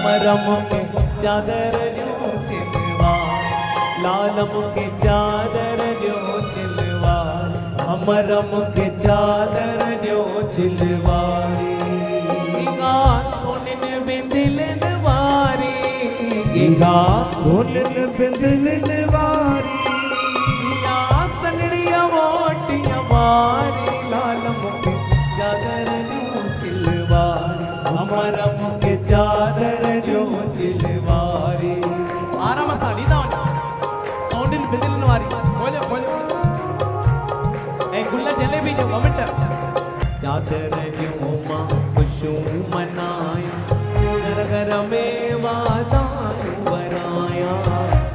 अमर मुखे चादर न्यो चिलवार लाल मुखे चादर न्यो चिलवार अमर मुखे चादर न्यो चिलवारी इगा सोनन बिंदिलन वारी इगा सोनन बिंदिलन वारी या सनड़िया मोटिया वारी लाल मुखे चादर न्यो चिलवार अमर मुखे चादर न्यो चिलवारी आराम साली दावन सोनन बिंदिलन वारी बोलो बोलो ए गुल्ला जलेबी जो कमेंट चादर न्यो मां खुशू मनाया घर घर में वादान बनाया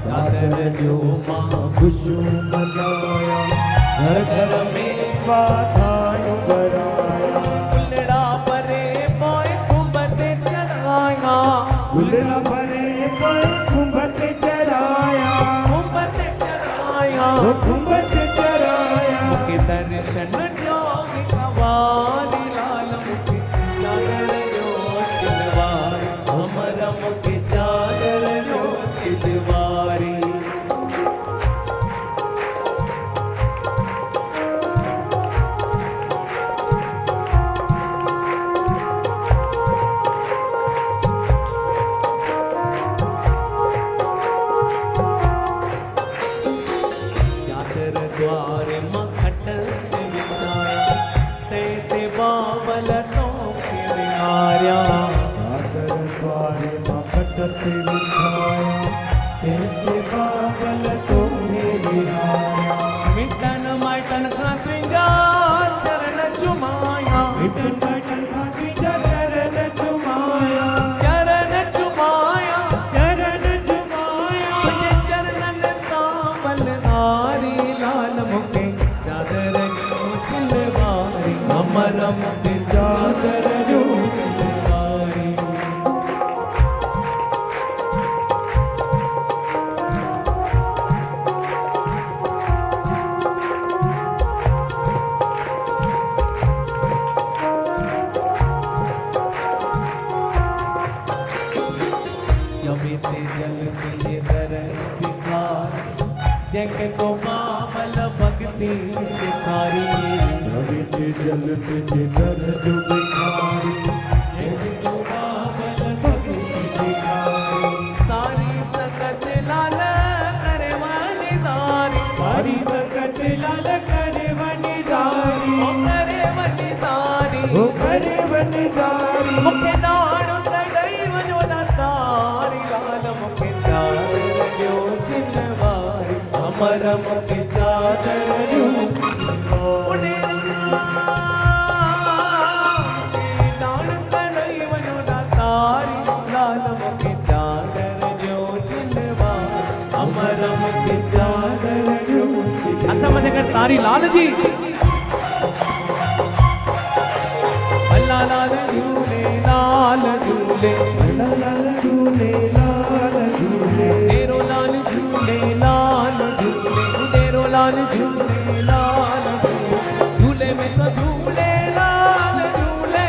चादर न्यो मां खुशू मनाया घर घर में वादान बनाया गुलड़ा परे पोए कुंभत चढ़ाया गुलड़ा परे पोए कुंभत चढ़ाया कुंभत चढ़ाया कुंभत चढ़ाया के दर्शन जोगी कवाली लाल मुखे चादर न्यो चिलवार अमर मुखे चादर न्यो चिलवारी चादर द्वार मखट बिछाया ते बावल तो बिहार्या चादर द्वार मखट बिछाया ते बावल तो बिहार्या मिटन माटन खातिजा चरण चुमाया मिटन माटन खातिजा चरण चुमाया चरण चुमाया चरण चुमाया तुझे चरणन कामल नारी लाल मुखे चादर न्यो चिलवारी अमर मुखे चादर न्यो चिलवारी जमीते जल मिले दर भिखार जैके को मामल भक्ति सिखारी जमीते जल मिले दर भिखारी जैके को मामल भक्ति सिखारी सारी सकत लाल करे वाली दारी सारी सकत लाल करे वाली दारी ओ करे वाली दारी ओ करे वाली दारी मुखे दान तड़ई वजो ना तारी लाल मुखे चादर न्यो चिलवारी अमर मुखे चादर न्यो चिलवारी दान तड़ई वजो ना तारी लाल मुखे चादर न्यो चिलवारी अमर मुखे चादर न्यो चिलवारी हथ मथे कर तारी लाल जी अल्लाह लाल झूले लाल झूले अल्लाह लाल झूले लाल झूले तेरो लाल झूले लाल झूले तेरो लाल झूले लाल झूले में तो झूले लाल झूले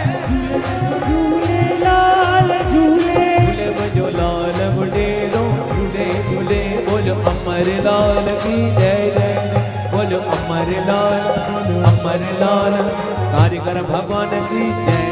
झूले लाल झूले झूले में जो लाल बुडेरो झूले झूले बोलो अमर लाल की जय जय बोलो अमर लाल कारीगर भगवान की जय